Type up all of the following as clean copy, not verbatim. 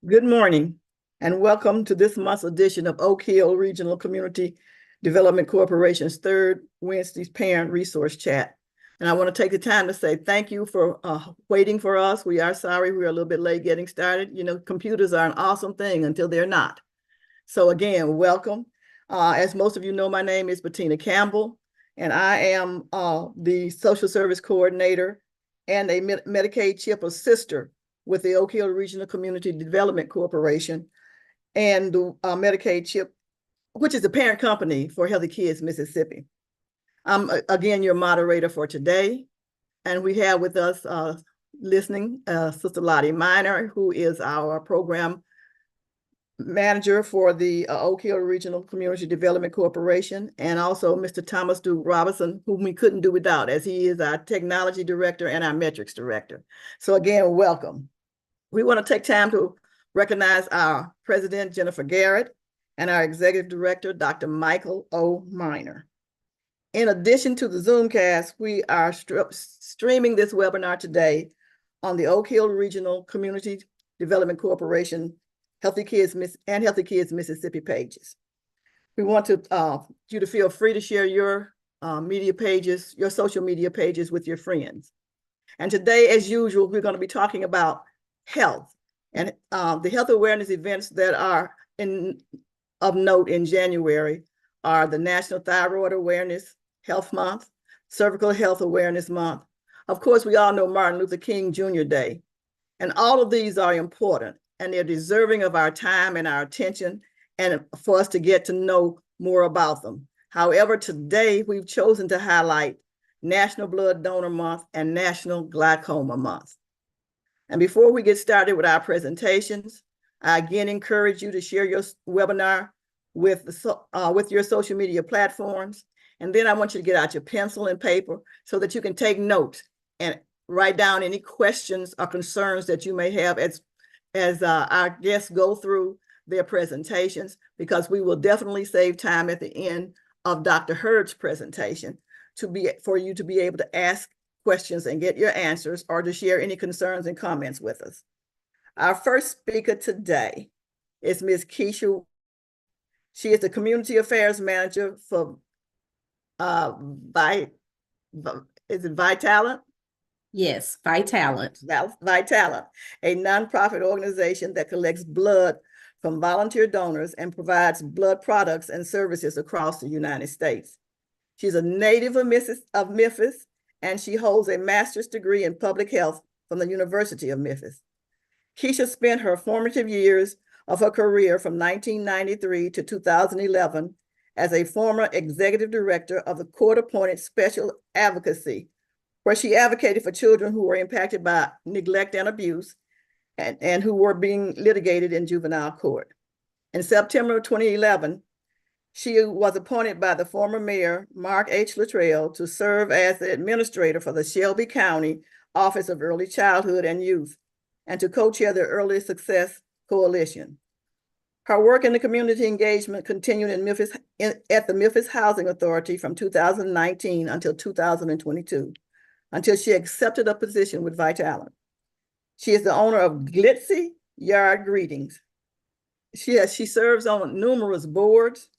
Good morning and welcome to this month's edition of Oak Hill Regional Community Development Corporation's third Wednesday's Parent Resource Chat. And I want to take the time to say thank you for waiting for us. We are sorry we're a little bit late getting started. You know, computers are an awesome thing until they're not. So again, welcome. As most of you know, my name is Bettina Campbell, and I am the Social Service Coordinator and a Medicaid CHIP assister with the Oak Hill Regional Community Development Corporation and the Medicaid CHIP, which is the parent company for Healthy Kids Mississippi. I'm again your moderator for today, and we have with us listening Sister Lottie Miner, who is our program manager for the Oak Hill Regional Community Development Corporation, and also Mr. Thomas Duke Robinson, whom we couldn't do without, as he is our technology director and our metrics director. So again, welcome. We want to take time to recognize our president, Jennifer Garrett, and our executive director, Dr. Michael O. Miner. In addition to the Zoomcast, we are streaming this webinar today on the Oak Hill Regional Community Development Corporation Healthy Kids Mississippi pages. We want you to feel free to share your media pages, your social media pages with your friends. And today, as usual, we're going to be talking about health and the health awareness events that are of note in January are the National Thyroid Awareness Health Month, Cervical Health Awareness Month. Of course, we all know Martin Luther King Jr. Day, and all of these are important and they're deserving of our time and our attention and for us to get to know more about them. However, today we've chosen to highlight National Blood Donor Month and National Glaucoma Month. And before we get started with our presentations, I again encourage you to share your webinar with your social media platforms. And then I want you to get out your pencil and paper so that you can take notes and write down any questions or concerns that you may have as our guests go through their presentations, because we will definitely save time at the end of Dr. Hurd's presentation for you to be able to ask questions and get your answers, or to share any concerns and comments with us. Our first speaker today is Ms. Keisha. She is the Community Affairs Manager for Vitalant? Yes, Vitalant. Vitalant, a nonprofit organization that collects blood from volunteer donors and provides blood products and services across the United States. She's a native of Memphis, and she holds a master's degree in public health from the University of Memphis. Keisha spent her formative years of her career from 1993 to 2011 as a former executive director of the court-appointed Special Advocacy, where she advocated for children who were impacted by neglect and abuse and who were being litigated in juvenile court. In September of 2011, she was appointed by the former mayor, Mark H. Luttrell, to serve as the administrator for the Shelby County Office of Early Childhood and Youth, and to co-chair the Early Success Coalition. Her work in the community engagement continued in Memphis at the Memphis Housing Authority from 2019 until 2022, until she accepted a position with Vitalant. She is the owner of Glitzy Yard Greetings. She serves on numerous boards,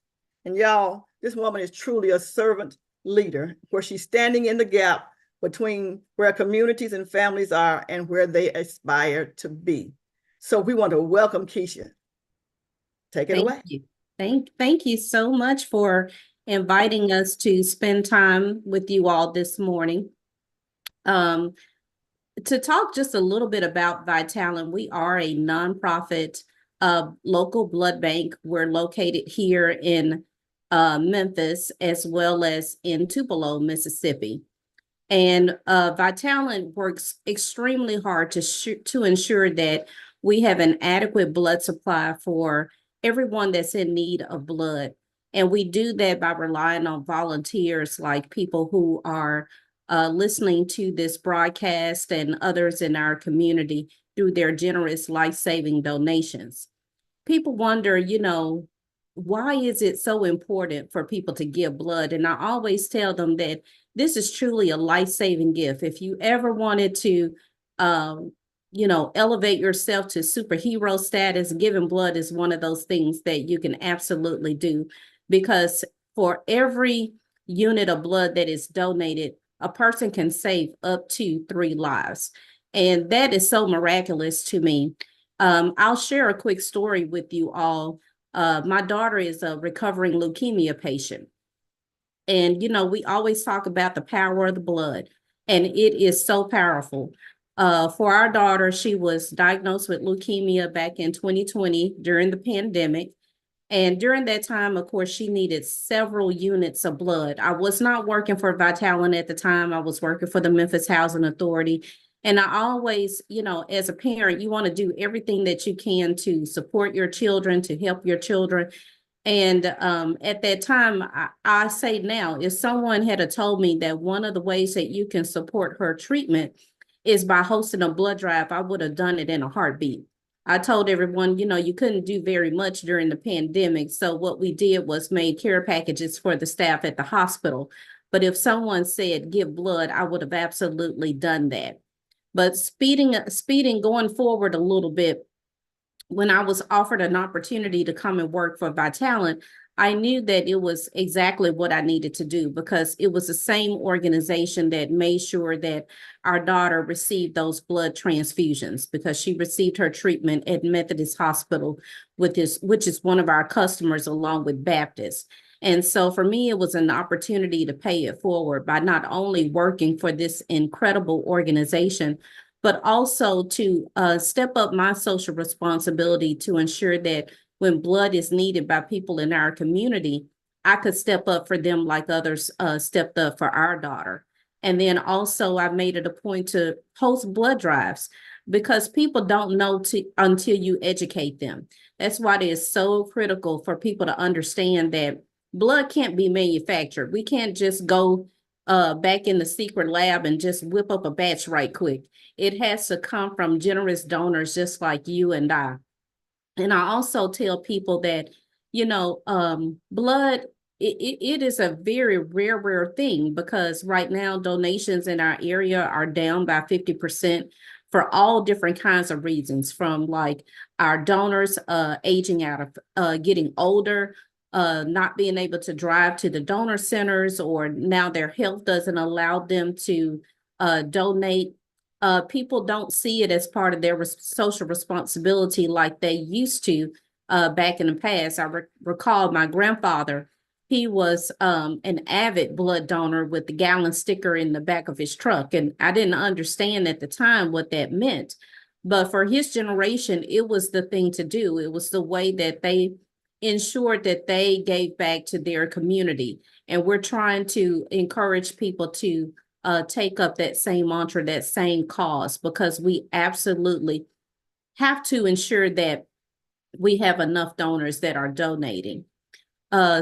and y'all, this woman is truly a servant leader, where she's standing in the gap between where communities and families are and where they aspire to be. So we want to welcome Keisha. Take it away. You. Thank you so much for inviting us to spend time with you all this morning. To talk just a little bit about Vitalant, we are a nonprofit local blood bank. We're located here in Memphis, as well as in Tupelo, Mississippi. And Vitalant works extremely hard to ensure that we have an adequate blood supply for everyone that's in need of blood. And we do that by relying on volunteers, like people who are listening to this broadcast and others in our community through their generous life-saving donations. People wonder, why is it so important for people to give blood? And I always tell them that this is truly a life-saving gift. If you ever wanted to elevate yourself to superhero status, giving blood is one of those things that you can absolutely do, because for every unit of blood that is donated, a person can save up to 3 lives. And that is so miraculous to me. I'll share a quick story with you all. My daughter is a recovering leukemia patient. And, we always talk about the power of the blood, and it is so powerful. For our daughter, she was diagnosed with leukemia back in 2020 during the pandemic. And during that time, of course, she needed several units of blood. I was not working for Vitalant at the time. I was working for the Memphis Housing Authority. And I always, as a parent, you want to do everything that you can to support your children, to help your children. And at that time, I say now, if someone had told me that one of the ways that you can support her treatment is by hosting a blood drive, I would have done it in a heartbeat. I told everyone, you couldn't do very much during the pandemic. So what we did was made care packages for the staff at the hospital. But if someone said give blood, I would have absolutely done that. But speeding, going forward a little bit, when I was offered an opportunity to come and work for Vitalant, I knew that it was exactly what I needed to do, because it was the same organization that made sure that our daughter received those blood transfusions, because she received her treatment at Methodist Hospital, which is one of our customers, along with Baptist. And so for me, it was an opportunity to pay it forward by not only working for this incredible organization, but also to step up my social responsibility to ensure that when blood is needed by people in our community, I could step up for them like others stepped up for our daughter. And then also I made it a point to host blood drives, because people don't know until you educate them. That's why it is so critical for people to understand that blood can't be manufactured. We can't just go back in the secret lab and just whip up a batch right quick. It has to come from generous donors just like you and I. And I also tell people that, blood, it is a very rare thing, because right now donations in our area are down by 50% for all different kinds of reasons, from like our donors aging out of getting older, not being able to drive to the donor centers, or now their health doesn't allow them to donate. People don't see it as part of their social responsibility like they used to back in the past. I recall my grandfather, he was an avid blood donor with the gallon sticker in the back of his truck. And I didn't understand at the time what that meant. But for his generation, it was the thing to do. It was the way that they ensured that they gave back to their community. And we're trying to encourage people to take up that same mantra, that same cause, because we absolutely have to ensure that we have enough donors that are donating.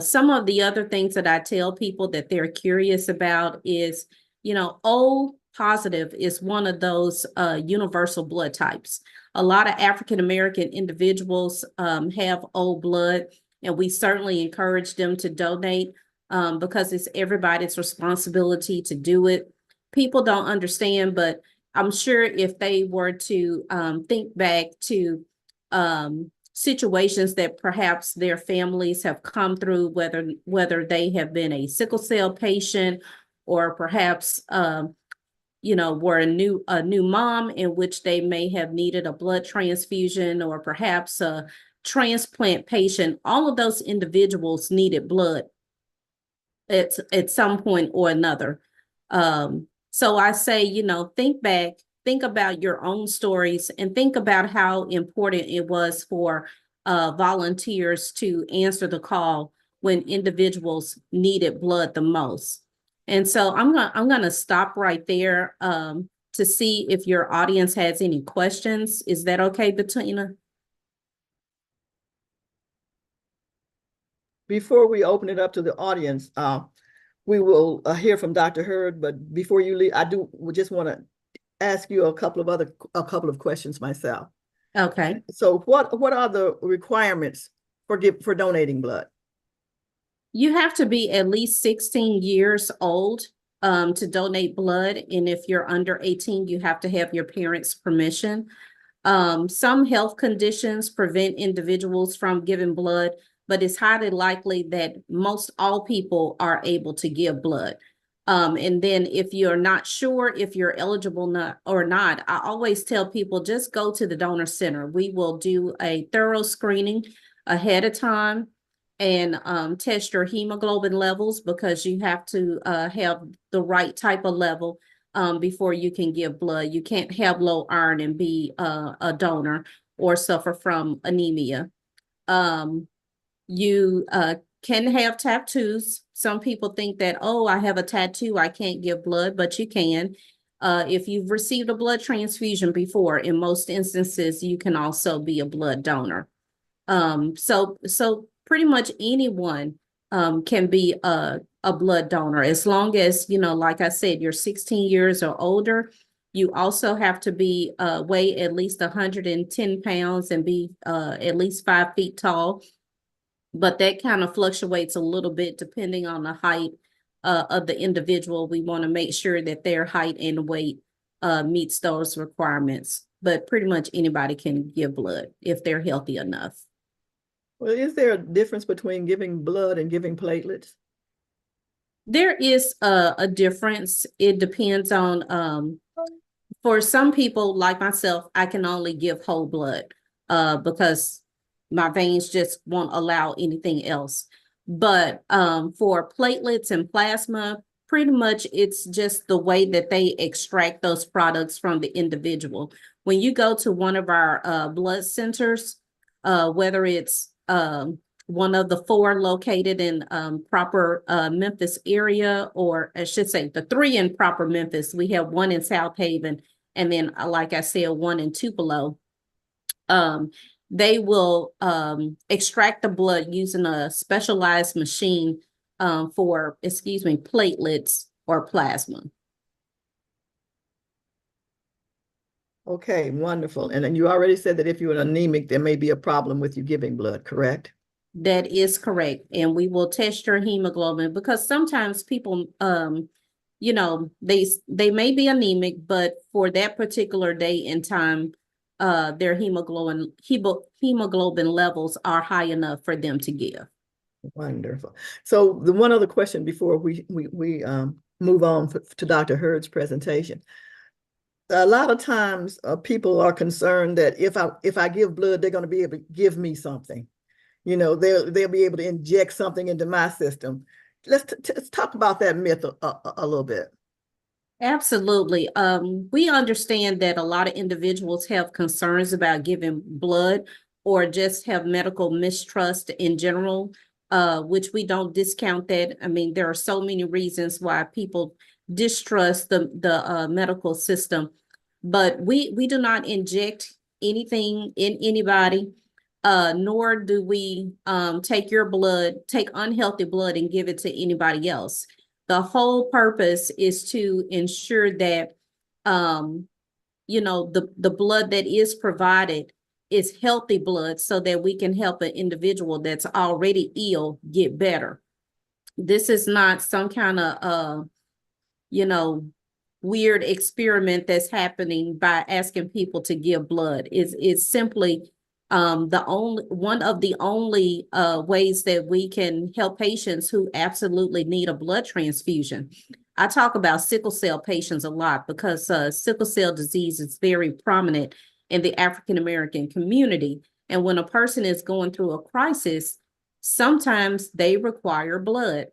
Some of the other things that I tell people that they're curious about is, O positive is one of those universal blood types. A lot of African American individuals have O blood, and we certainly encourage them to donate because it's everybody's responsibility to do it. People don't understand, but I'm sure if they were to think back to situations that perhaps their families have come through, whether they have been a sickle cell patient, or perhaps were a new mom in which they may have needed a blood transfusion, or perhaps a transplant patient, all of those individuals needed blood at some point or another. So I say, think back, think about your own stories, and think about how important it was for volunteers to answer the call when individuals needed blood the most. And so I'm gonna stop right there to see if your audience has any questions. Is that okay, Bettina? Before we open it up to the audience, we will hear from Dr. Hurd, but before you leave, we just want to ask you a couple of questions myself. Okay. So what are the requirements for donating blood? You have to be at least 16 years old to donate blood. And if you're under 18, you have to have your parents' permission. Some health conditions prevent individuals from giving blood, but it's highly likely that most all people are able to give blood. And then if you're not sure if you're eligible or not, I always tell people just go to the donor center. We will do a thorough screening ahead of time and test your hemoglobin levels, because you have to have the right type of level before you can give blood. You can't have low iron and be a donor or suffer from anemia. You can have tattoos. Some people think that, oh, I have a tattoo, I can't give blood, but you can. If you've received a blood transfusion before, in most instances, you can also be a blood donor. So pretty much anyone can be a blood donor, as long as, you know, like I said, you're 16 years or older. You also have to be weigh at least 110 pounds and be at least 5 feet tall. But that kind of fluctuates a little bit depending on the height of the individual. We want to make sure that their height and weight meets those requirements. But pretty much anybody can give blood if they're healthy enough. Well, is there a difference between giving blood and giving platelets? There is a difference. It depends on, for some people like myself, I can only give whole blood because my veins just won't allow anything else. But for platelets and plasma, pretty much it's just the way that they extract those products from the individual. When you go to one of our blood centers, whether it's one of the 4 located in proper Memphis area, or I should say the 3 in proper Memphis. We have 1 in South Haven, and then, like I said, 1 in Tupelo. They will extract the blood using a specialized machine for, platelets or plasma. Okay, wonderful. And then you already said that if you're anemic, there may be a problem with you giving blood, correct? That is correct. And we will test your hemoglobin, because sometimes people, you know, they may be anemic, but for that particular day and time, their hemoglobin levels are high enough for them to give. Wonderful. So the one other question before we move on to Dr. Hurd's presentation. A lot of times people are concerned that if I give blood, they're going to be able to give me something. You know, they'll be able to inject something into my system. Let's talk about that myth a little bit. Absolutely. We understand that a lot of individuals have concerns about giving blood, or just have medical mistrust in general, which we don't discount that. I mean, there are so many reasons why people distrust the medical system, but we do not inject anything in anybody, nor do we take unhealthy blood and give it to anybody else. The whole purpose is to ensure that, you know, the blood that is provided is healthy blood, so that we can help an individual that's already ill get better. This is not some kind of, you know, weird experiment that's happening by asking people to give blood. It's simply one of the only ways that we can help patients who absolutely need a blood transfusion. I talk about sickle cell patients a lot, because sickle cell disease is very prominent in the African American community. And when a person is going through a crisis, sometimes they require blood.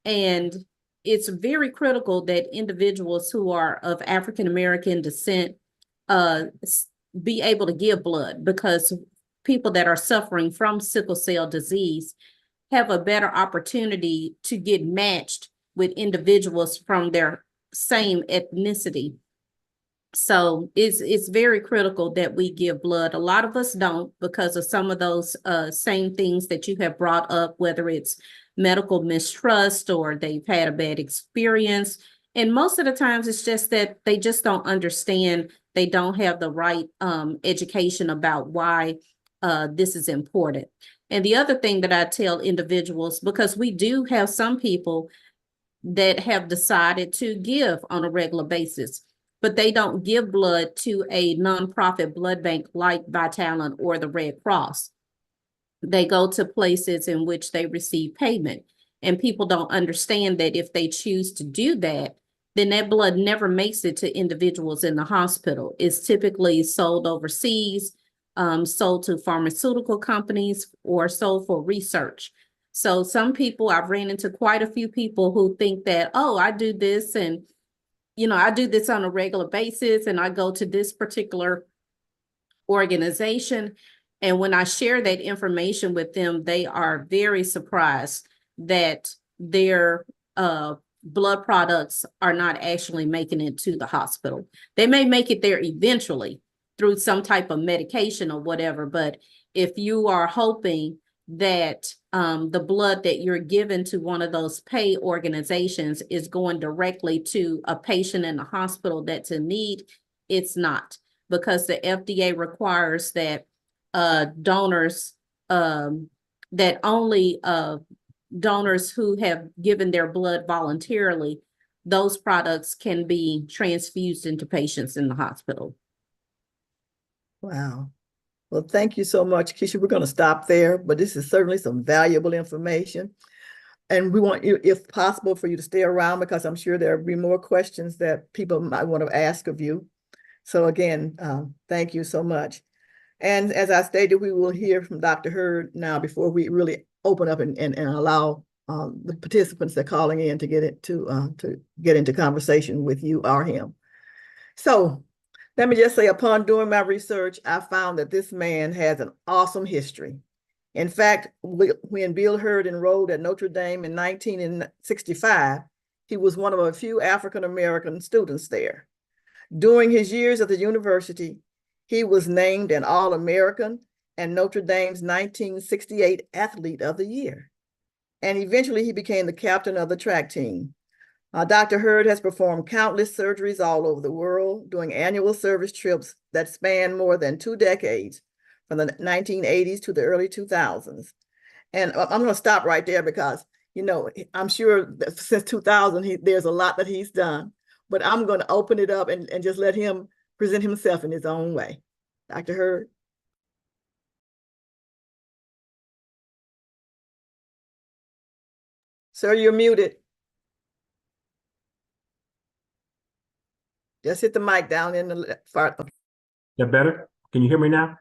And it's very critical that individuals who are of African American descent be able to give blood, because people that are suffering from sickle cell disease have a better opportunity to get matched with individuals from their same ethnicity. So it's very critical that we give blood. A lot of us don't, because of some of those same things that you have brought up, whether it's medical mistrust or they've had a bad experience. And most of the times it's just that they just don't understand. They don't have the right education about why this is important. And the other thing that I tell individuals, because we do have some people that have decided to give on a regular basis, but they don't give blood to a nonprofit blood bank like Vitalant or the Red Cross. They go to places in which they receive payment. And people don't understand that if they choose to do that, then that blood never makes it to individuals in the hospital. It's typically sold overseas, sold to pharmaceutical companies, or sold for research. So some people, I've ran into quite a few people who think that, oh, I do this and, I do this on a regular basis and I go to this particular organization. And when I share that information with them, they are very surprised that their blood products are not actually making it to the hospital. They may make it there eventually through some type of medication or whatever, but if you are hoping that the blood that you're given to one of those pay organizations is going directly to a patient in the hospital that's in need, it's not, because the FDA requires that donors, that only donors who have given their blood voluntarily, those products can be transfused into patients in the hospital. Wow. Well, thank you so much, Keisha. We're going to stop there, but this is certainly some valuable information. And we want you, if possible, for you to stay around, because I'm sure there'll be more questions that people might want to ask of you. So again, thank you so much. And as I stated, we will hear from Dr. Hurd now before we really open up and allow the participants that are calling in to get into conversation with you or him. So let me just say, upon doing my research, I found that this man has an awesome history. In fact, when Bill Hurd enrolled at Notre Dame in 1965, he was one of a few African-American students there. During his years at the university, he was named an All-American and Notre Dame's 1968 Athlete of the Year. And eventually he became the captain of the track team. Dr. Hurd has performed countless surgeries all over the world, doing annual service trips that span more than 2 decades, from the 1980s to the early 2000s. And I'm going to stop right there because, I'm sure that since 2000, there's a lot that he's done, but I'm going to open it up and just let him present himself in his own way. Dr. Hurd. Sir, you're muted. Just hit the mic down in the left part. That better? Can you hear me now?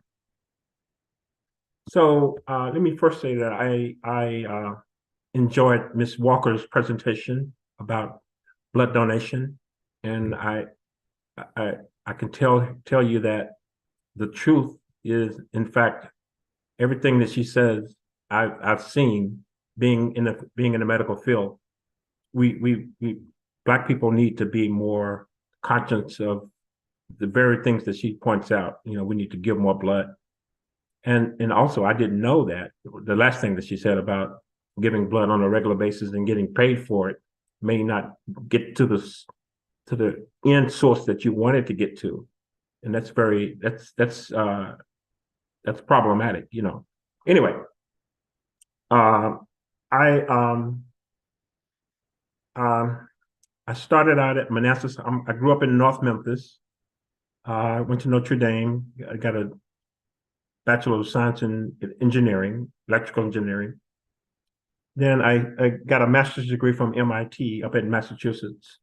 So let me first say that I enjoyed Ms. Walker's presentation about blood donation, and I can tell you that the truth is, in fact, everything that she says I've seen being in the medical field. We Black people need to be more conscious of the very things that she points out. We need to give more blood. And also, I didn't know that the last thing that she said about giving blood on a regular basis and getting paid for it may not get to the end source that you wanted to get to. And that's problematic, Anyway, I started out at Manassas. I grew up in North Memphis. I went to Notre Dame. I got a Bachelor of Science in Engineering, electrical engineering. Then I got a master's degree from MIT up in Massachusetts,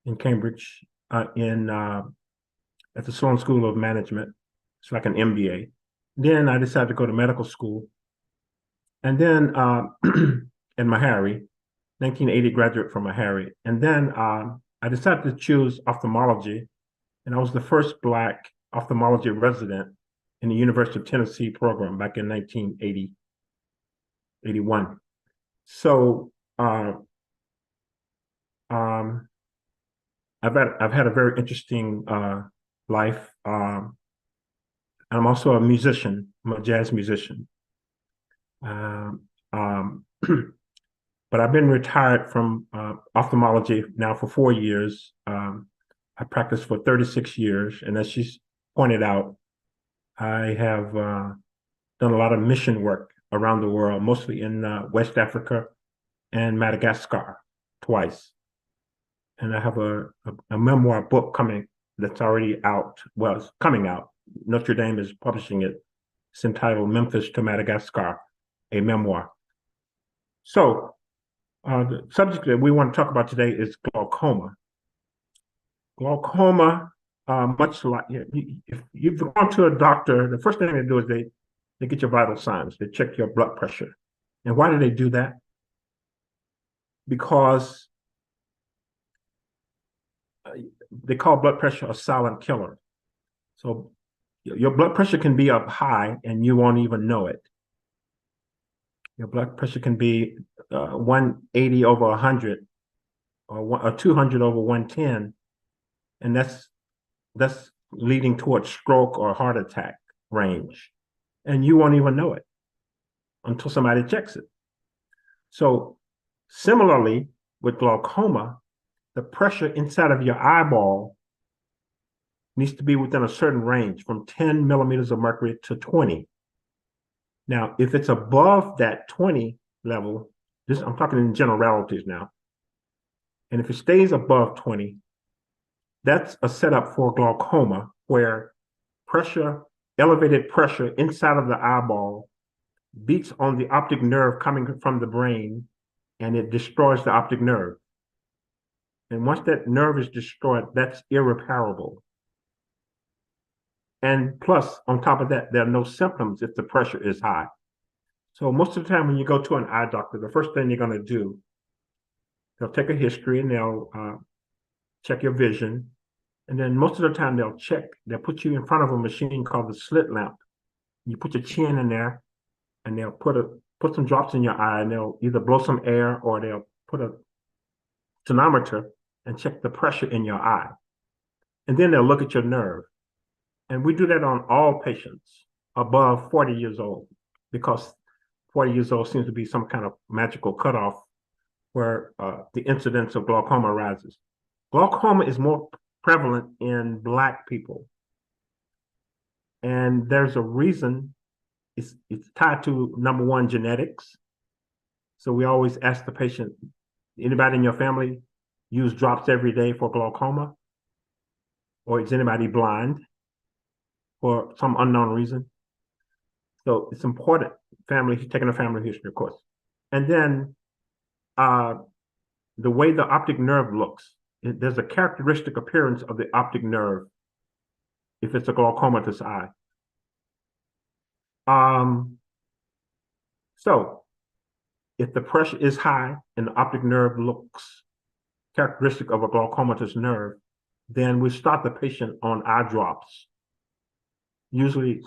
in Cambridge, at the Sloan School of Management. It's like an MBA. Then I decided to go to medical school. And then at Meharry, 1980 graduate from Meharry. And then I decided to choose ophthalmology. And I was the first Black ophthalmology resident in the University of Tennessee program back in 1981. So I've had a very interesting life. I'm also a musician. I'm a jazz musician. But I've been retired from ophthalmology now for 4 years. I practiced for 36 years, and as she's pointed out, I have done a lot of mission work around the world, mostly in West Africa and Madagascar, twice. And I have a memoir book coming that's already out. Well, it's coming out. Notre Dame is publishing it. It's entitled Memphis to Madagascar, a memoir. So the subject that we want to talk about today is glaucoma. Glaucoma, much like if you've gone to a doctor, the first thing they do is they get your vital signs. They check your blood pressure. And why do they do that? Because they call blood pressure a silent killer. So your blood pressure can be up high and you won't even know it. Your blood pressure can be 180 over 100 or 200 over 110. And that's leading towards stroke or heart attack range. And you won't even know it until somebody checks it. So similarly with glaucoma, the pressure inside of your eyeball needs to be within a certain range from 10 millimeters of mercury to 20. Now, if it's above that 20 level, I'm talking in generalities now, and if it stays above 20, that's a setup for glaucoma where elevated pressure inside of the eyeball beats on the optic nerve coming from the brain, and it destroys the optic nerve. And once that nerve is destroyed, that's irreparable. And plus, on top of that, there are no symptoms if the pressure is high. So most of the time when you go to an eye doctor, the first thing they're going to do, they'll take a history and they'll check your vision. And then most of the time they'll put you in front of a machine called the slit lamp. You put your chin in there and they'll put some drops in your eye, and they'll either blow some air or they'll put a tonometer and check the pressure in your eye. And then they'll look at your nerve. And we do that on all patients above 40 years old, because 40 years old seems to be some kind of magical cutoff where the incidence of glaucoma rises. Glaucoma is more prevalent in Black people. And there's a reason. It's tied to, number one, genetics. So we always ask the patient, anybody in your family use drops every day for glaucoma? Or is anybody blind for some unknown reason? So it's important, taking a family history, of course. And then the way the optic nerve looks, there's a characteristic appearance of the optic nerve if it's a glaucomatous eye. So if the pressure is high and the optic nerve looks characteristic of a glaucomatous nerve, then we start the patient on eye drops. Usually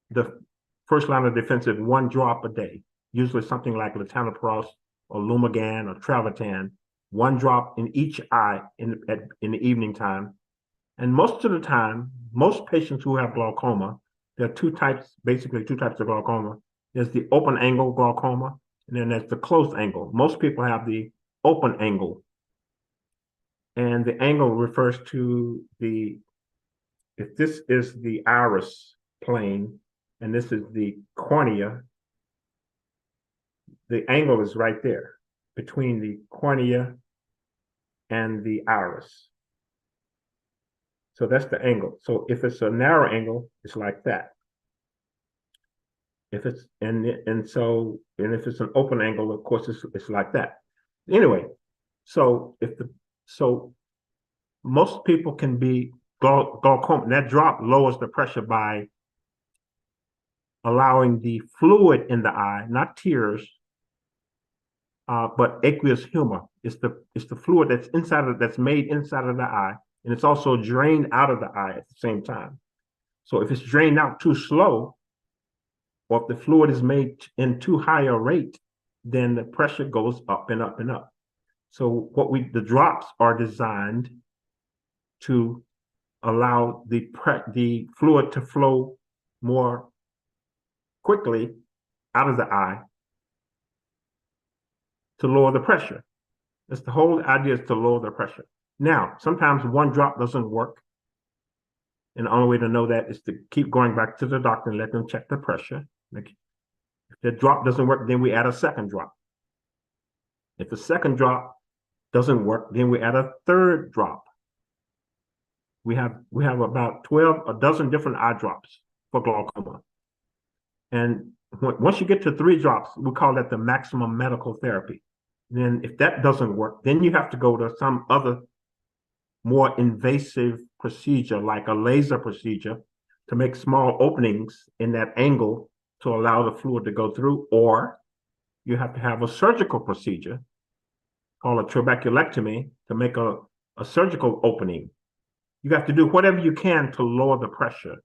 the first line of defense is 1 drop a day, usually something like latanoprost or Lumagan or Travatan, 1 drop in each eye in the evening time. And most of the time, most patients who have glaucoma, there are basically two types of glaucoma. There's the open angle glaucoma, and then there's the closed angle. Most people have the open angle. And the angle refers to if this is the iris plane, and this is the cornea, the angle is right there between the cornea and the iris. So that's the angle. So if it's a narrow angle, it's like that. If it's and if it's an open angle, of course, it's like that. Anyway, so most people can be glaucoma. That drop lowers the pressure by allowing the fluid in the eye, not tears, but aqueous humor. It's the fluid that's made inside of the eye, and it's also drained out of the eye at the same time. So if it's drained out too slow, or if the fluid is made in too high a rate, then the pressure goes up and up and up. So the drops are designed to allow the fluid to flow more quickly out of the eye to lower the pressure. That's the whole idea, is to lower the pressure. Now, sometimes 1 drop doesn't work. And the only way to know that is to keep going back to the doctor and let them check the pressure. If the drop doesn't work, then we add a second drop. If the second drop doesn't work, then we add a third drop. We have about 12 dozen different eye drops for glaucoma. And once you get to 3 drops, we call that the maximum medical therapy. Then if that doesn't work, then you have to go to some other more invasive procedure, like a laser procedure, to make small openings in that angle to allow the fluid to go through, or you have to have a surgical procedure called a trabeculectomy to make a surgical opening. You have to do whatever you can to lower the pressure.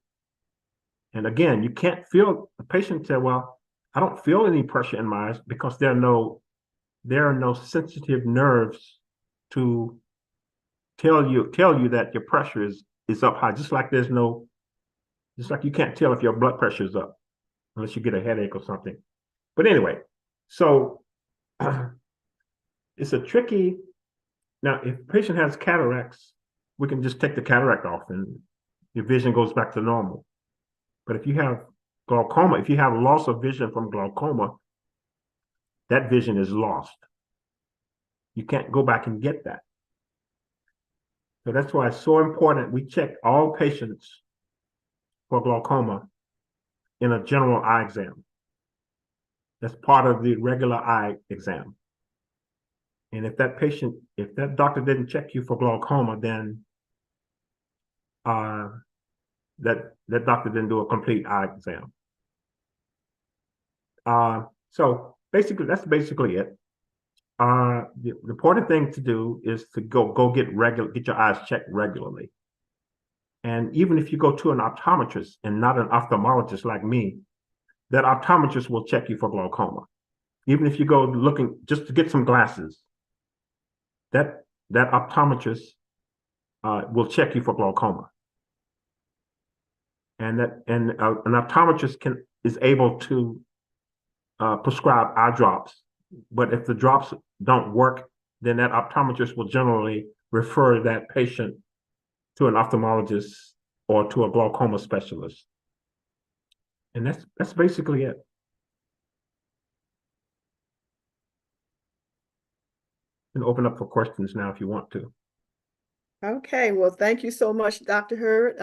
And again, you can't feel, the patient said, well, I don't feel any pressure in my eyes, because there are no sensitive nerves to tell you that your pressure is up high. Just like you can't tell if your blood pressure is up unless you get a headache or something. But anyway, so it's a tricky. Now, if a patient has cataracts, we can just take the cataract off and your vision goes back to normal. But if you have glaucoma, if you have loss of vision from glaucoma, that vision is lost. You can't go back and get that. So that's why it's so important we check all patients for glaucoma in a general eye exam. That's part of the regular eye exam. And if that doctor didn't check you for glaucoma, then that doctor didn't do a complete eye exam. So basically, that's basically it. The important thing to do is to go get your eyes checked regularly. And even if you go to an optometrist and not an ophthalmologist like me, that optometrist will check you for glaucoma. Even if you go looking just to get some glasses, that optometrist will check you for glaucoma. And an optometrist is able to prescribe eye drops. But if the drops don't work, then that optometrist will generally refer that patient to an ophthalmologist or to a glaucoma specialist. And that's basically it. And open up for questions now if you want to. Okay, well, thank you so much, Dr. Hurd.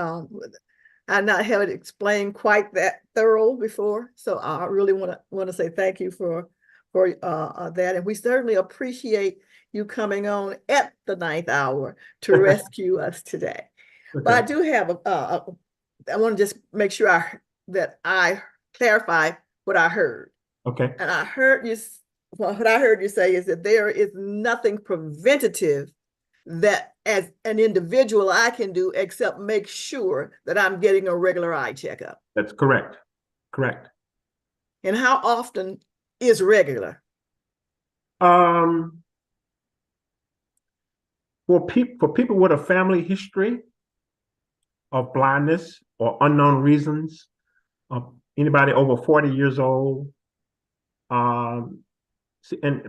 I've not had it explained quite that thorough before, so I really want to say thank you for that, and we certainly appreciate you coming on at the 9th hour to rescue us today. Okay. But I do have I want to just make sure that I clarify what I heard. Okay. And what I heard you say is that there is nothing preventative that as an individual I can do except make sure that I'm getting a regular eye checkup. That's correct. Correct. And how often is regular? For people with a family history of blindness or unknown reasons, anybody over 40 years old, and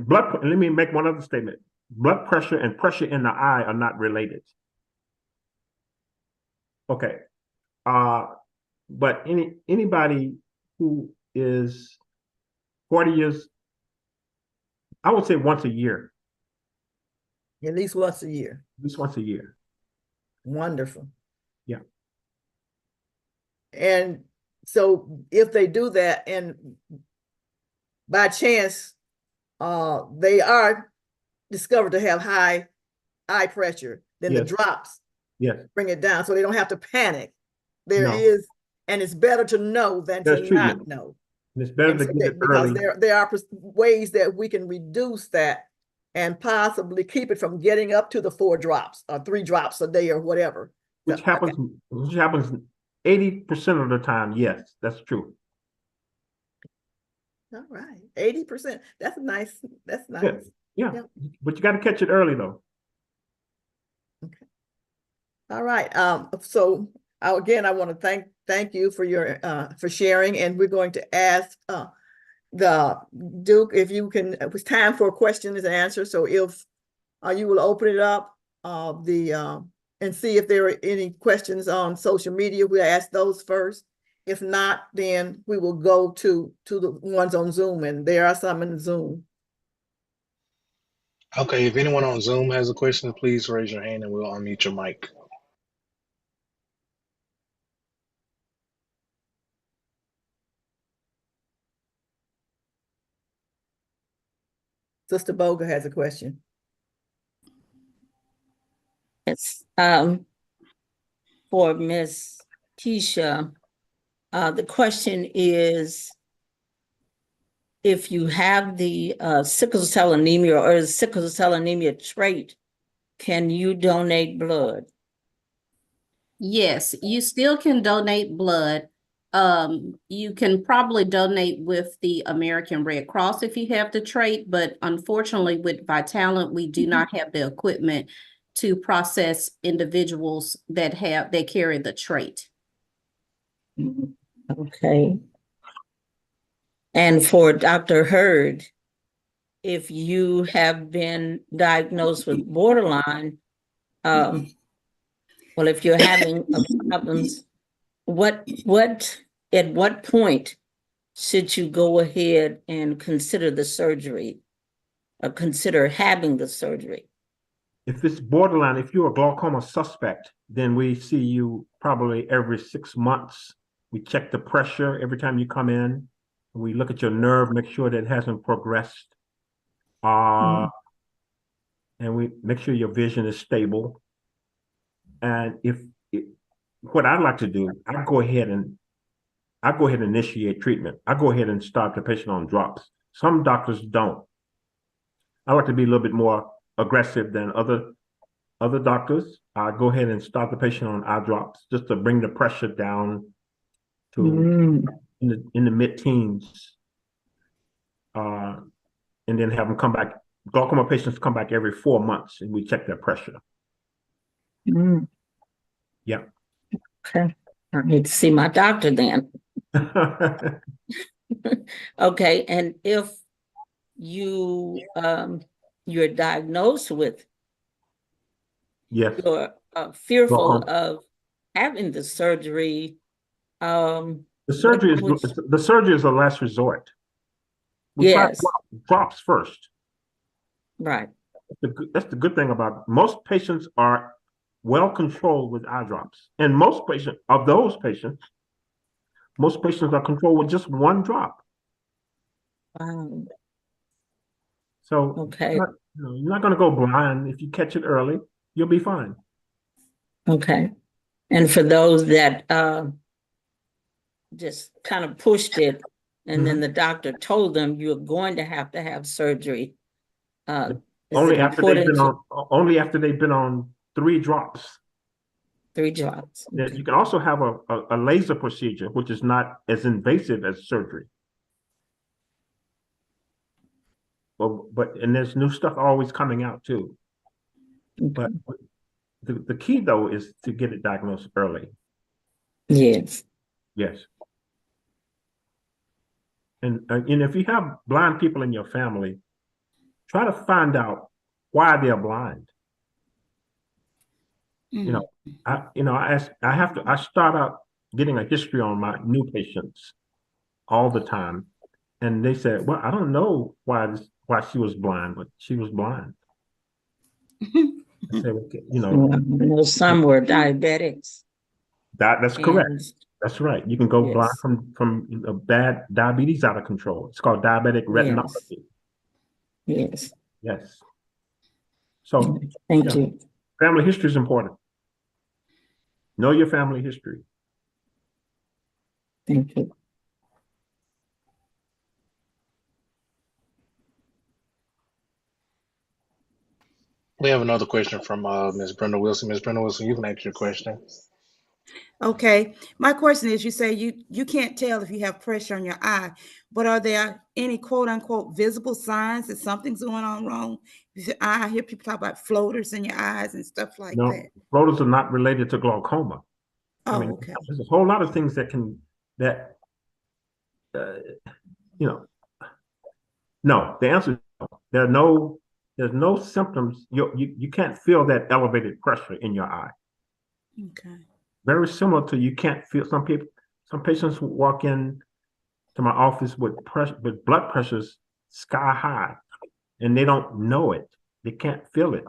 let me make one other statement. Blood pressure and pressure in the eye are not related. Okay. But anybody who is 40 years, I would say once a year. At least once a year. At least once a year. Wonderful. Yeah. And so if they do that and by chance they are discovered to have high eye pressure, then yes. the drops bring it down so they don't have to panic. There is, and it's better to know than to not know. And it's better to get it because early. There are ways that we can reduce that and possibly keep it from getting up to the 4 drops or 3 drops a day or whatever. Which happens 80% of the time. Yes, that's true. All right, 80%. That's nice. That's nice. Yeah. But you got to catch it early though. Okay. All right. So again, I want to thank you for your for sharing, and we're going to ask the Duke if you can. It was time for questions and answers. So if you will open it up and see if there are any questions on social media, we'll ask those first. If not, then we will go to the ones on Zoom, and there are some in Zoom. Okay, if anyone on Zoom has a question, please raise your hand and we'll unmute your mic. Sister Boga has a question. Yes, for Ms. Keisha, the question is, if you have the sickle cell anemia or the sickle cell anemia trait, can you donate blood? Yes, you still can donate blood. You can probably donate with the American Red Cross if you have the trait, but unfortunately with Vitalant, we do not have the equipment to process individuals that carry the trait. Okay. And for Dr. Hurd, if you have been diagnosed with borderline, well, if you're having problems, at what point should you go ahead and consider the surgery or consider having the surgery? If it's borderline, if you're a glaucoma suspect, then we see you probably every 6 months. We check the pressure every time you come in. We look at your nerve, make sure that it hasn't progressed. And we make sure your vision is stable. And what I'd like to do, I go ahead and initiate treatment. I go ahead and start the patient on drops. Some doctors don't. I like to be a little bit more aggressive than other doctors. I go ahead and start the patient on eye drops just to bring the pressure down to in the mid-teens, and then have them come back. Glaucoma patients come back every 4 months, and we check their pressure. Yeah. Okay, I need to see my doctor then. Okay, and if you you're diagnosed with, Yes. you're fearful Glaucoma. of having the surgery, The surgery is a last resort. We try yes, drops first. right. That's the good thing about it. Most patients are well controlled with eye drops, and most patients are controlled with just one drop. So Okay. you're not going to go blind. If you catch it early, you'll be fine. Okay. And for those that just kind of pushed it, and then the doctor told them you're going to have surgery. Only after they've been on 3 drops. 3 drops. Okay. You can also have a laser procedure, which is not as invasive as surgery. And there's new stuff always coming out too. But the key though is to get it diagnosed early. Yes. Yes. And if you have blind people in your family, try to find out why they're blind. I start out getting a history on my new patients all the time, and they said, "Well, I don't know why she was blind, but she was blind." I said, Some were diabetics. That's correct. And That's right. You can go blind from bad diabetes out of control. It's called diabetic retinopathy. Yes. Yes. So thank you. Family history is important. Know your family history. Thank you. We have another question from Ms. Brenda Wilson. Ms. Brenda Wilson, you can ask your question. Okay, my question is, you say you can't tell if you have pressure on your eye, but are there any quote unquote visible signs that something's going on wrong? I hear people talk about floaters in your eyes and stuff like that. Floaters are not related to glaucoma. Oh, okay. There's a whole lot of things no, the answer is no. There's no symptoms. You can't feel that elevated pressure in your eye. Okay. Very similar to you can't feel some patients who walk in to my office with blood pressures sky high, and they don't know it. They can't feel it.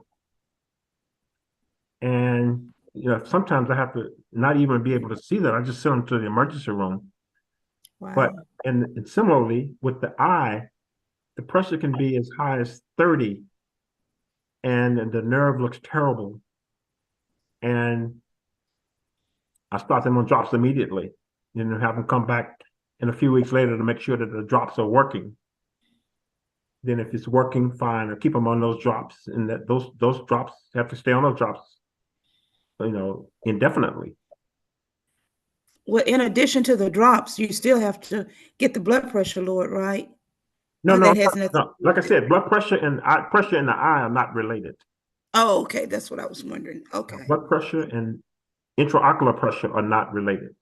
And, you know, sometimes I have to not even be able to see that. I just send them to the emergency room. But, Wow. and similarly with the eye, the pressure can be as high as 30 and the nerve looks terrible. And I start them on drops immediately, and then have them come back in a few weeks later to make sure that the drops are working. Then if it's working, fine, or keep them on those drops, and that those drops have to stay on those drops, you know, indefinitely. Well, in addition to the drops, you still have to get the blood pressure lowered, right? No, Or no, that has nothing no. to do Like I with it? said, blood pressure and pressure in the eye are not related. Oh, okay, that's what I was wondering. Okay. Blood pressure and intraocular pressure are not related.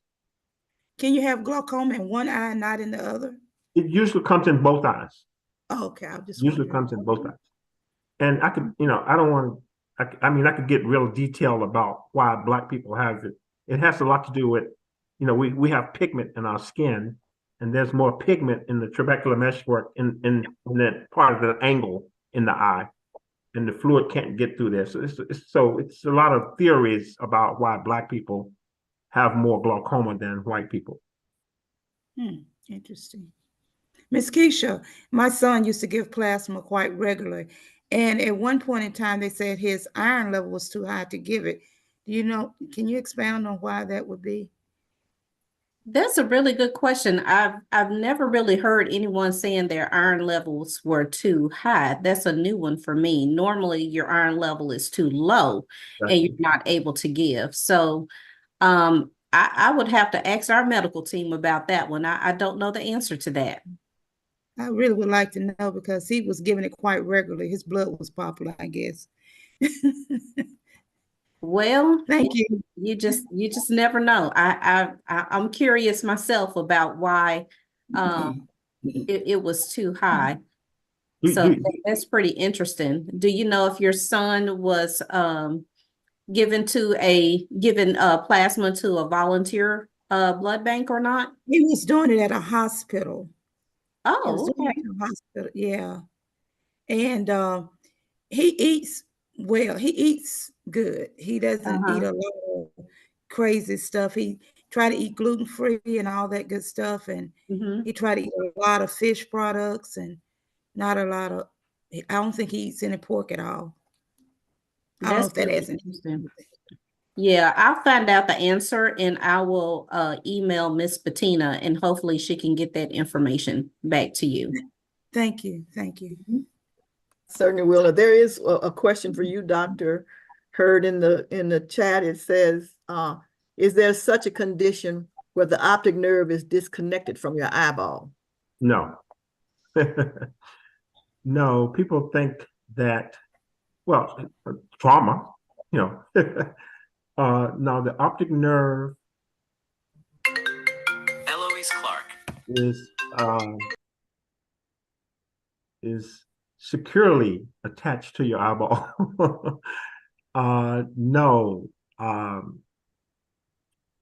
Can you have glaucoma in one eye and not in the other? It usually comes in both eyes. Oh, okay, I was just Usually wondering. comes in both eyes. And I could, you know, I don't want to, I mean, I could get real detailed about why Black people have it. It has a lot to do with, you know, we have pigment in our skin, and there's more pigment in the trabecular meshwork in that part of the angle in the eye, and the fluid can't get through there. So it's a lot of theories about why Black people have more glaucoma than white people. Interesting. Miss Keisha, my son used to give plasma quite regularly, and at one point in time, they said his iron level was too high to give it. Do you know, can you expound on why that would be? That's a really good question. I've never really heard anyone saying their iron levels were too high. That's a new one for me. Normally, your iron level is too low and you're not able to give. So I would have to ask our medical team about that one. I don't know the answer to that. I really would like to know because he was giving it quite regularly. His blood was popular, I guess. Well, Thank you. you just never know. I'm curious myself about why it was too high. So that's pretty interesting. Do you know if your son was given plasma to a volunteer blood bank or not? He was doing it at a hospital. He was Oh, doing okay. it at a hospital, yeah. And he eats well. He eats good. He doesn't eat a lot of crazy stuff. He try to eat gluten-free and all that good stuff. And he tried to eat a lot of fish products and not a lot of, I don't think he eats any pork at all. I don't know That's if that really has anything to do interesting. with it. Yeah, I'll find out the answer and I will email Miss Bettina and hopefully she can get that information back to you. Thank you. Thank you. Certainly will. There is a question for you, Dr. Hurd, in the chat. It says, is there such a condition where the optic nerve is disconnected from your eyeball? No. No, people think that, well, trauma, you know. Now the optic nerve Eloise Clark is securely attached to your eyeball. No,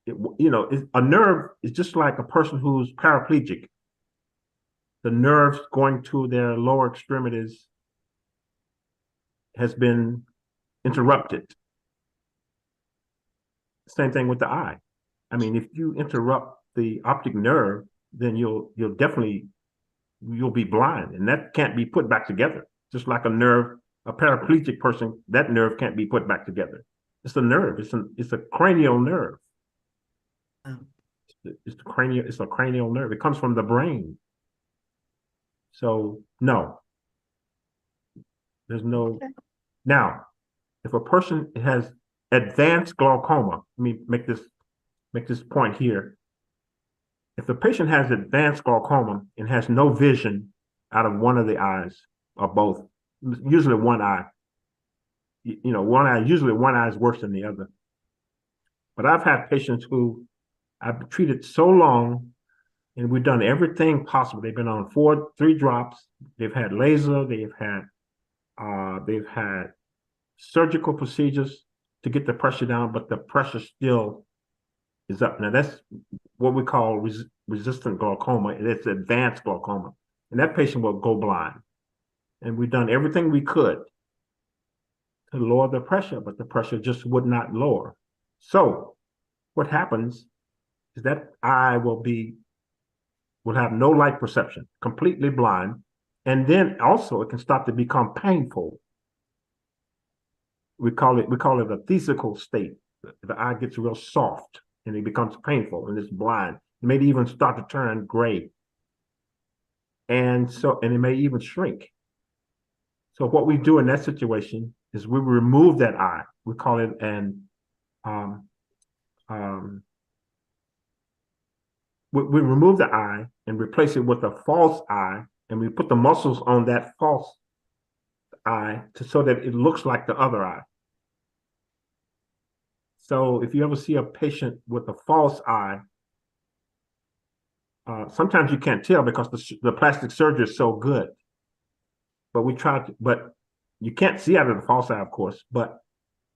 you know, a nerve is just like a person who's paraplegic. The nerves going to their lower extremities has been interrupted. Same thing with the eye. I mean, if you interrupt the optic nerve, then you'll be blind, and that can't be put back together. Just like a nerve, a paraplegic person, that nerve can't be put back together. It's a nerve. It's a cranial nerve. It's a cranial nerve. It comes from the brain. So no, there's no. Okay. Now, if a person has advanced glaucoma, let me make this point here. If the patient has advanced glaucoma and has no vision out of one of the eyes or both, usually one eye, you know, usually one eye is worse than the other. But I've had patients who I've treated so long and we've done everything possible. They've been on 3 drops. They've had laser. They've had surgical procedures to get the pressure down, but the pressure still is up. Now that's what we call resistant glaucoma. It's advanced glaucoma, and that patient will go blind. And we've done everything we could to lower the pressure, but the pressure just would not lower. So what happens is that eye will have no light perception, completely blind. And then also it can start to become painful. We call it a phthisical state. The eye gets real soft and it becomes painful and it's blind. It may even start to turn gray. And it may even shrink. So what we do in that situation is we remove that eye. We call it we remove the eye and replace it with a false eye, and we put the muscles on that false eye so that it looks like the other eye. So if you ever see a patient with a false eye, sometimes you can't tell because the plastic surgery is so good. But you can't see out of the false eye, of course, but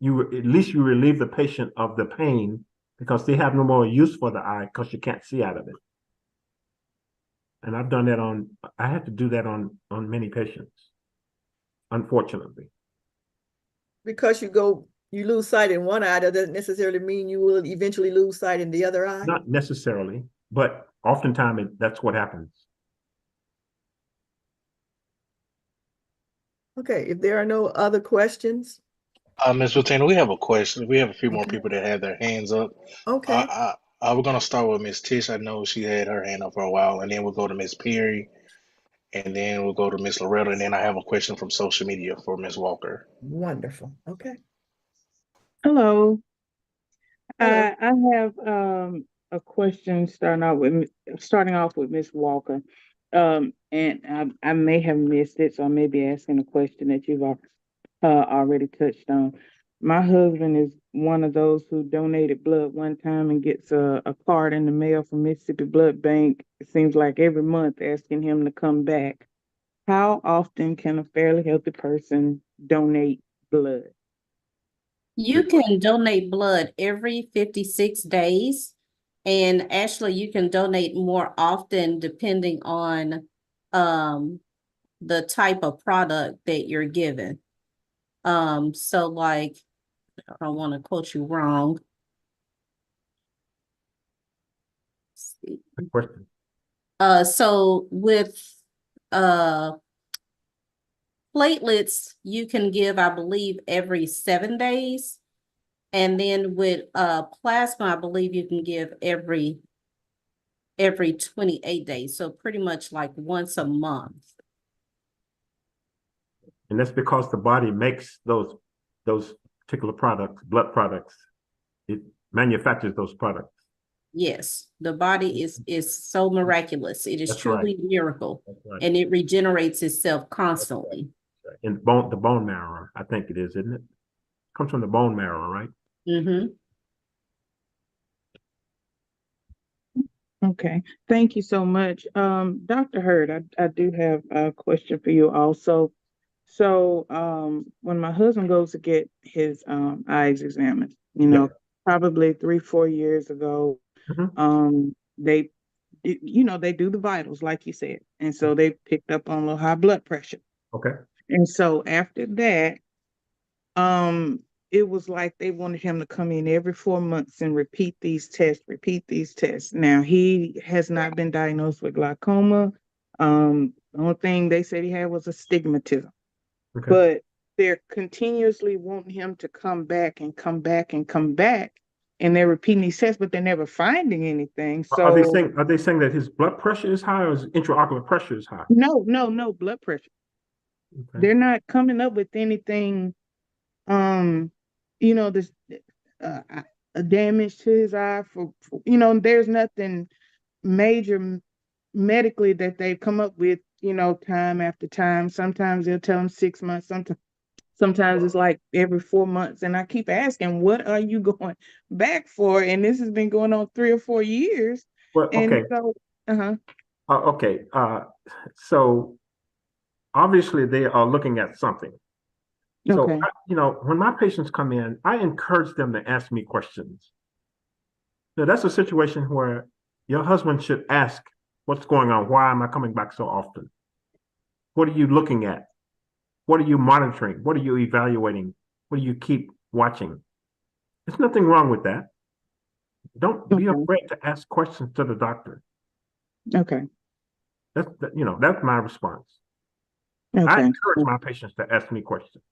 at least you relieve the patient of the pain because they have no more use for the eye because you can't see out of it. And I've done that I had to do that on many patients, unfortunately. Because you lose sight in one eye, that doesn't necessarily mean you will eventually lose sight in the other eye? Not necessarily, but oftentimes that's what happens. Okay, if there are no other questions. Ms. Latino, we have a question. We have a few more Okay. people that have their hands up. Okay, We're gonna start with Miss Tish. I know she had her hand up for a while, and then we'll go to Miss Perry, and then we'll go to Miss Loretta, and then I have a question from social media for Miss Walker. wonderful. Okay. Hello. Hello. I have a question starting off with Miss Walker. And I may have missed it, so I may be asking a question that you've already touched on. My husband is one of those who donated blood one time and gets a card in the mail from Mississippi Blood Bank. It seems like every month asking him to come back. How often can a fairly healthy person donate blood? You can donate blood every 56 days. And actually, you can donate more often depending on the type of product that you're given. So like, I don't want to quote you wrong. Let's see. Good question. So with platelets, you can give, I believe, every 7 days. And then with plasma, I believe you can give every 28 days. So pretty much like once a month. And that's because the body makes those particular products, blood products. It manufactures those products. Yes, the body is so miraculous. It is That's truly a miracle, That's right. and it regenerates itself constantly. In the bone marrow, I think it is, isn't it? Comes from the bone marrow, right? Mm-hmm. Okay, thank you so much. Dr. Hurd, I do have a question for you also. So when my husband goes to get his eyes examined, probably 3-4 years ago, they do the vitals, like you said. And so they picked up on low high blood pressure. Okay. And so after that, it was like they wanted him to come in every 4 months and repeat these tests. Now, he has not been diagnosed with glaucoma. The only thing they said he had was astigmatism. Okay. But they're continuously wanting him to come back and come back and come back. And they're repeating these tests, but they're never finding anything. So Are they saying that his blood pressure is high or his intraocular pressure is high? No blood pressure. Okay. They're not coming up with anything, this a damage to his eye for there's nothing major medically that they've come up with, time after time. Sometimes they'll tell him 6 months, sometimes it's like every 4 months. And I keep asking, what are you going back for? And this has been going on 3 or 4 years. Well, And okay. so, Okay. So obviously they are looking at something. So, okay. When my patients come in, I encourage them to ask me questions. Now, that's a situation where your husband should ask, what's going on? Why am I coming back so often? What are you looking at? What are you monitoring? What are you evaluating? where you keep watching. There's nothing wrong with that. Don't be Okay. afraid to ask questions to the doctor. Okay, That's my response. I okay. encourage my patients to ask me questions.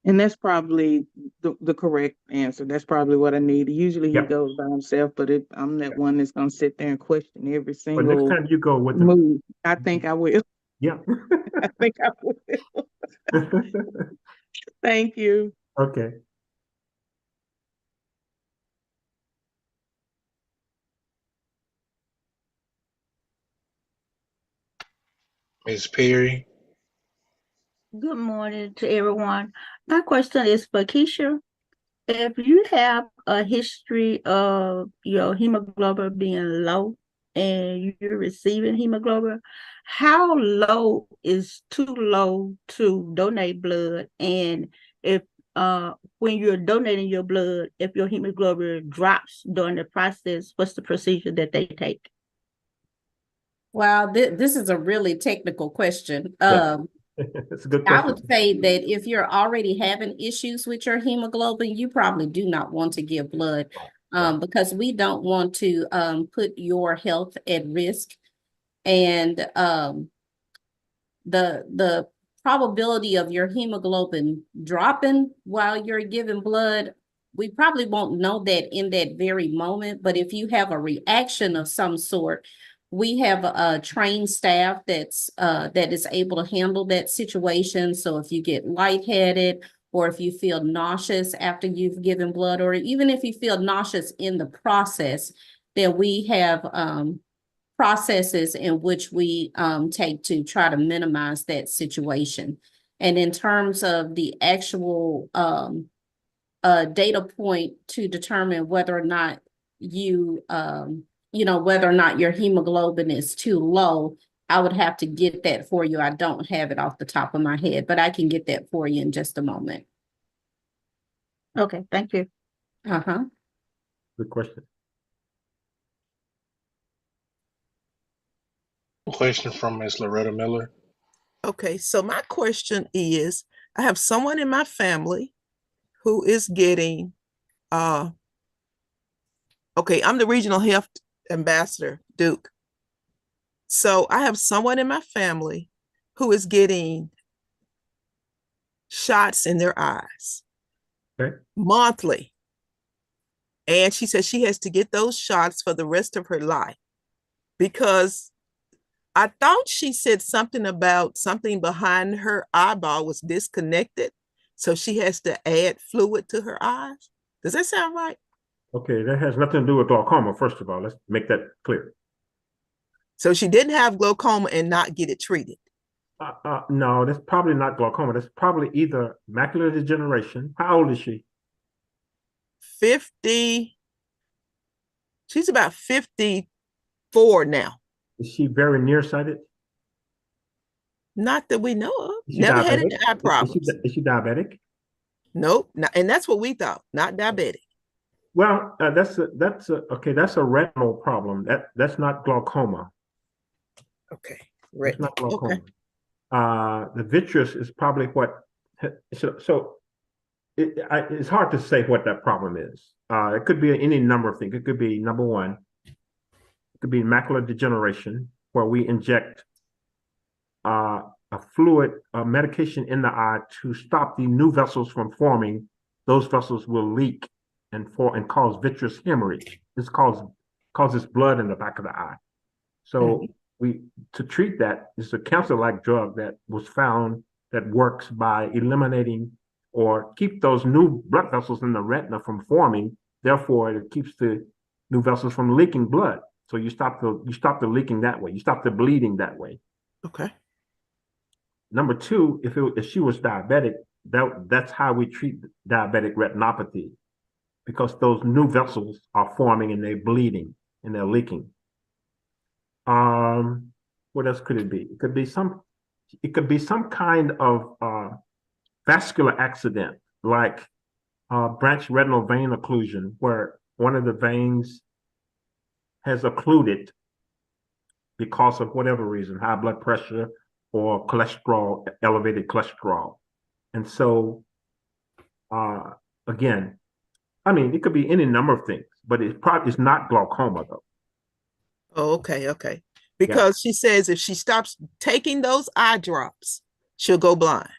And that's probably the correct answer. That's probably what I need. Usually he Yep. goes by himself, but I'm that one that's gonna sit there and question every But next single time you go with them, move. I think I will. yeah. I think I will. Thank you. Okay. Ms. Perry. Good morning to everyone. My question is for Keisha. If you have a history of your hemoglobin being low and you're receiving hemoglobin, how low is too low to donate blood? And if when you're donating your blood, if your hemoglobin drops during the process, what's the procedure that they take? Wow, this is a really technical question. Yeah. It's a good I question. would say that if you're already having issues with your hemoglobin, you probably do not want to give blood, because we don't want to put your health at risk. And the probability of your hemoglobin dropping while you're giving blood, we probably won't know that in that very moment. But if you have a reaction of some sort, we have a trained staff that is able to handle that situation. So if you get lightheaded, or if you feel nauseous after you've given blood, or even if you feel nauseous in the process, then we have processes in which we take to try to minimize that situation. And in terms of the actual data point to determine whether or not whether or not your hemoglobin is too low, I would have to get that for you. I don't have it off the top of my head, but I can get that for you in just a moment. Okay, thank you. Uh-huh. Good question. Question from Ms. Loretta Miller. Okay, so my question is, I have someone in my family who is getting, okay, I'm the regional health ambassador, Duke. So I have someone in my family who is getting shots in their eyes Okay. monthly. And she says she has to get those shots for the rest of her life because I thought she said something about something behind her eyeball was disconnected. So she has to add fluid to her eyes. Does that sound right? Okay, that has nothing to do with glaucoma, first of all. Let's make that clear. So she didn't have glaucoma and not get it treated. No, that's probably not glaucoma. That's probably either macular degeneration. How old is she? 50. She's about 54 now. Is she very nearsighted? Not that we know of. Is she Never had diabetic? any eye problems. Is she diabetic? Nope. And that's what we thought, not diabetic. Well, that's a retinal problem. That's not glaucoma. Okay. It's not glaucoma. Okay. The vitreous is probably what. It's hard to say what that problem is. It could be any number of things. It could be, number one, it could be macular degeneration, where we inject a fluid, a medication in the eye to stop the new vessels from forming. Those vessels will leak and cause vitreous hemorrhage. This causes blood in the back of the eye. So to treat that, it's a cancer-like drug that was found that works by eliminating or keep those new blood vessels in the retina from forming. Therefore, it keeps the new vessels from leaking blood. So you stop the leaking that way. You stop the bleeding that way. Okay. Number two, if she was diabetic, that's how we treat diabetic retinopathy, because those new vessels are forming and they're bleeding and they're leaking. What else could it be? It could be some kind of vascular accident, like branch retinal vein occlusion, where one of the veins has occluded because of whatever reason, high blood pressure or cholesterol, elevated cholesterol. And so again, I mean, it could be any number of things, but it's not glaucoma though. Oh, okay. Because she says if she stops taking those eye drops, she'll go blind.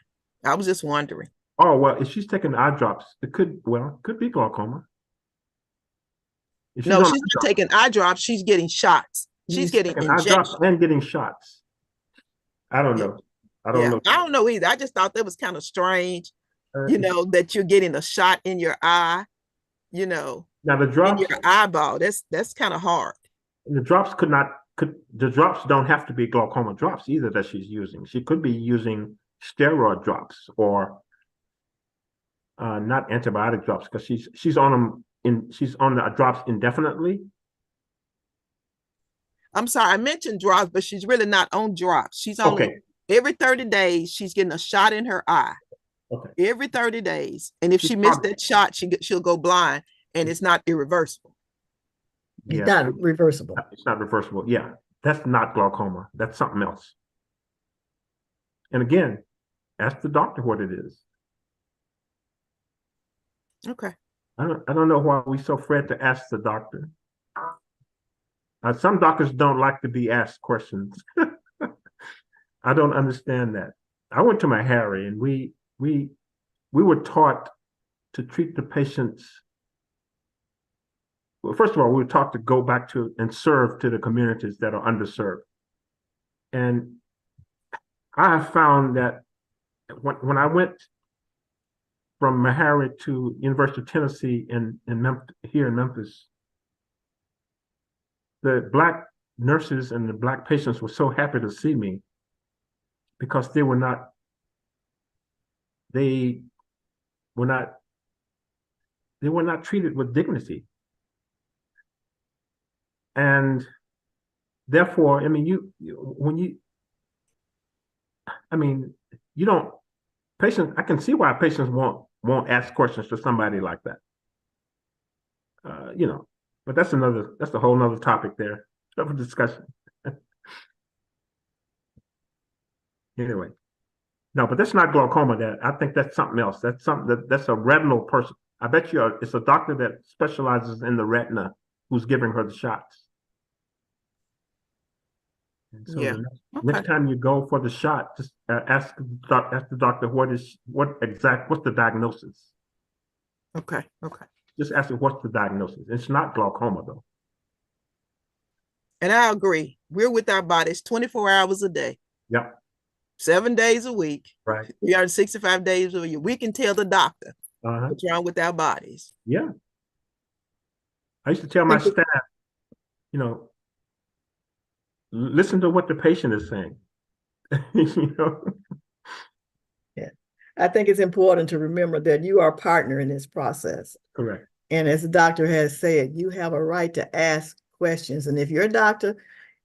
I was just wondering. Oh, well, if she's taking eye drops, it could be glaucoma. If No, on she's eye not drops, taking eye drops. She's getting shots. She's getting taking eye drops injections. and getting shots. I don't know. I don't know. I don't know either. I just thought that was kind of strange, Uh, that you're getting a shot in your eye, Now the in drops, your eyeball. That's kind of hard. the drops the drops don't have to be glaucoma drops either that she's using. She could be using steroid drops or not antibiotic drops because she's on the drops indefinitely. I'm sorry, I mentioned drops, but she's really not on drops. She's on every 30 days, she's getting a shot in her eye. Okay. Every 30 days. And if she missed that shot, she'll go blind and it's not irreversible. It's Yeah. not reversible. It's not reversible. Yeah. That's not glaucoma. That's something else. And again, ask the doctor what it is. Okay. I don't know why we so afraid to ask the doctor. Some doctors don't like to be asked questions. I don't understand that. I went to Meharry and we were taught to treat the patients. Well, first of all, we were taught to go back to and serve to the communities that are underserved. And I found that when I went from Meharry to University of Tennessee here in Memphis, the Black nurses and the Black patients were so happy to see me because they were not treated with dignity. And therefore, I mean, patients, I can see why patients won't ask questions to somebody like that. But that's a whole nother topic there of a discussion. Anyway, no, but that's not glaucoma. I think that's something else. That's something that's a retinal person. I bet you it's a doctor that specializes in the retina who's giving her the shots. And so next time you go for the shot, just ask the doctor what's the diagnosis. Okay. Just ask her what's the diagnosis. It's not glaucoma though. And I agree. We're with our bodies 24 hours a day. Yep. 7 days a week. Right. 365 days a year. We can tell the doctor what's wrong with our bodies. Yeah. I used to tell my staff, listen to what the patient is saying. Yeah. I think it's important to remember that you are a partner in this process. Correct. And as the doctor has said, you have a right to ask questions. And if your doctor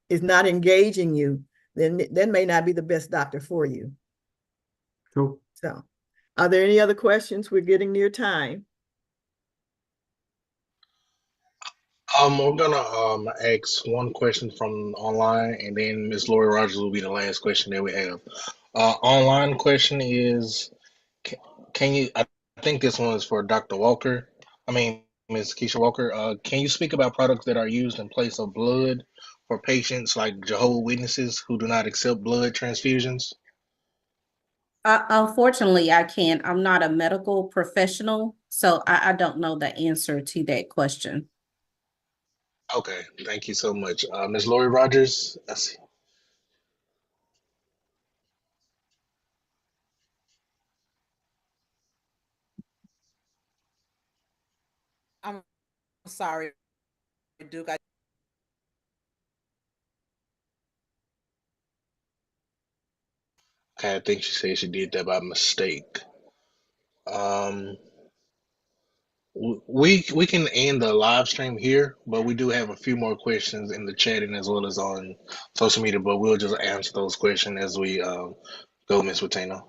is not engaging you, then that may not be the best doctor for you. Cool. So, are there any other questions? We're getting near time. We're gonna ask one question from online, and then Ms. Lori Rogers will be the last question that we have. Online question is, can you? I think this one is for Dr. Walker. I mean, Ms. Keisha Walker. Can you speak about products that are used in place of blood for patients like Jehovah's Witnesses who do not accept blood transfusions? Unfortunately, I can't. I'm not a medical professional, so I don't know the answer to that question. Okay, thank you so much. Ms. Lori Rogers, let's see. I'm sorry, Duke. Okay, I think she said she did that by mistake. We can end the live stream here, but we do have a few more questions in the chat and as well as on social media, but we'll just answer those questions as we go, Ms. Watino.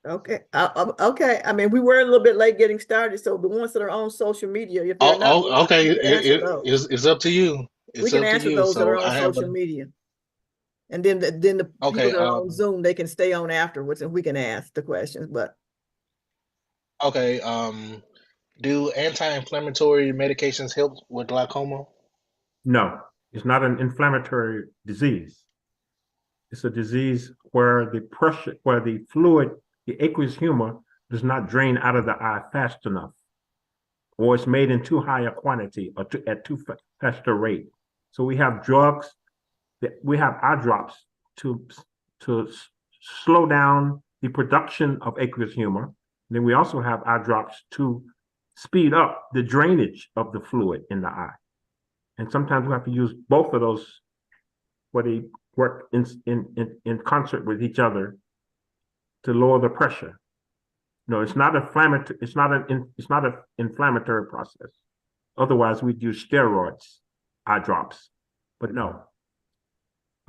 Okay. Okay. I mean, we were a little bit late getting started, so the ones that are on social media, if they're not, Okay, we can answer those. it's up to you. We can answer those that are on social media. And then the people that are on Zoom, they can stay on afterwards and we can ask the questions, but Okay, do anti-inflammatory medications help with glaucoma? No, it's not an inflammatory disease. It's a disease where the pressure, where the fluid, the aqueous humor, does not drain out of the eye fast enough, or it's made in too high a quantity or at too fast a rate. So we have drugs, we have eye drops to slow down the production of aqueous humor. And then we also have eye drops to speed up the drainage of the fluid in the eye. And sometimes we have to use both of those where they work in concert with each other to lower the pressure. No, it's not inflammatory. It's not an inflammatory process. Otherwise, we'd use steroids, eye drops. But no.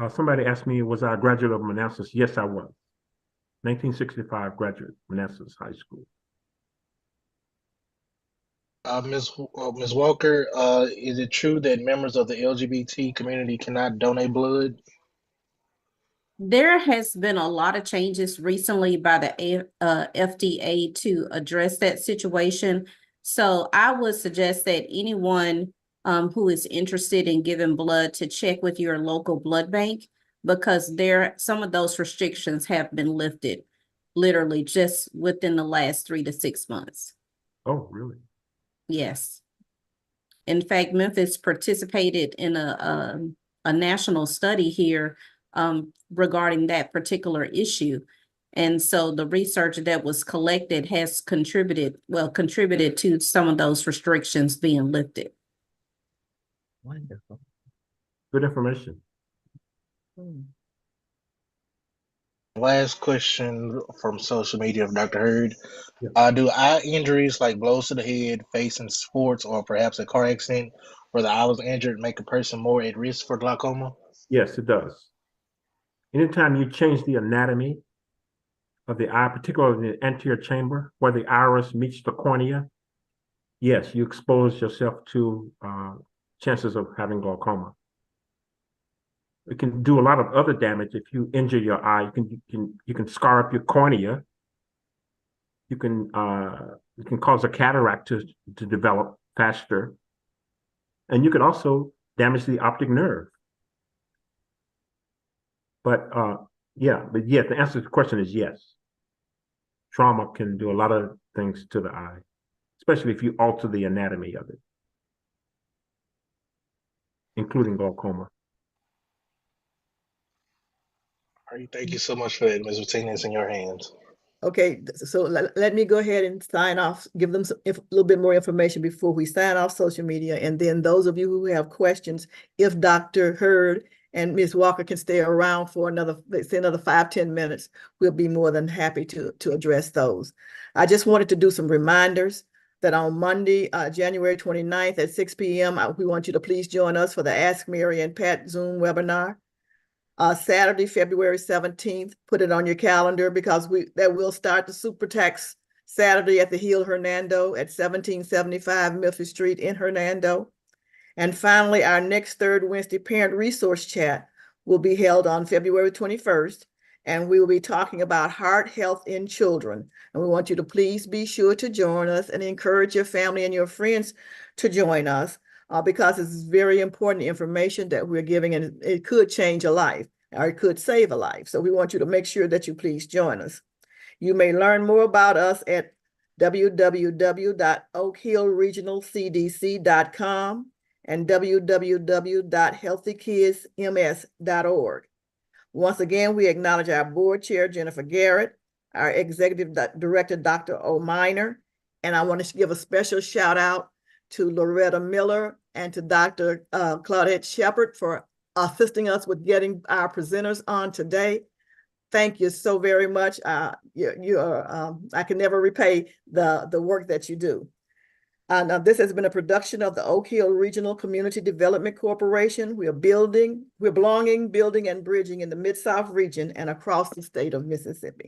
Somebody asked me, was I a graduate of Manassas? Yes, I was. 1965 graduate, Manassas High School. Ms. Walker, is it true that members of the LGBT community cannot donate blood? There has been a lot of changes recently by the FDA to address that situation. So I would suggest that anyone who is interested in giving blood to check with your local blood bank, because some of those restrictions have been lifted literally just within the last 3 to 6 months. Oh, really? Yes. In fact, Memphis participated in a national study here regarding that particular issue. And so the research that was collected has contributed to some of those restrictions being lifted. Wonderful. Good information. Last question from social media of Dr. Hurd. Yeah. Do eye injuries like blows to the head, face in sports, or perhaps a car accident where the eye was injured make a person more at risk for glaucoma? Yes, it does. Anytime you change the anatomy of the eye, particularly the anterior chamber, where the iris meets the cornea, yes, you expose yourself to chances of having glaucoma. It can do a lot of other damage if you injure your eye. You can scar up your cornea. You can cause a cataract to develop faster, and you can also damage the optic nerve. But the answer to the question is yes. Trauma can do a lot of things to the eye, especially if you alter the anatomy of it, including glaucoma. All right, thank you so much for that, Ms. Bettina. It's in your hands. Okay, so let me go ahead and sign off, give them a little bit more information before we sign off social media. And then those of you who have questions, if Dr. Hurd and Ms. Walker can stay around for another 5-10 minutes, we'll be more than happy to address those. I just wanted to do some reminders that on Monday, January 29th at 6 p.m., we want you to please join us for the Ask Mary and Pat Zoom webinar. Saturday, February 17th, put it on your calendar because we'll start the Super Tax Saturday at the Hill Hernando at 1775 Milford Street in Hernando. And finally, our next third Wednesday Parent Resource Chat will be held on February 21st, and we will be talking about heart health in children. And we want you to please be sure to join us and encourage your family and your friends to join us. Because it's very important information that we're giving, and it could change a life or it could save a life. So we want you to make sure that you please join us. You may learn more about us at www.oakhillregionalcdc.com and www.healthykidsms.org. Once again, we acknowledge our board chair, Jennifer Garrett, our executive director, Dr. O'Miner, and I want to give a special shout out to Loretta Miller and to Dr. Claudette Shepard for assisting us with getting our presenters on today. Thank you so very much. I can never repay the work that you do. Now this has been a production of the Oak Hill Regional Community Development Corporation. We're belonging, building, and bridging in the Mid-South region and across the state of Mississippi.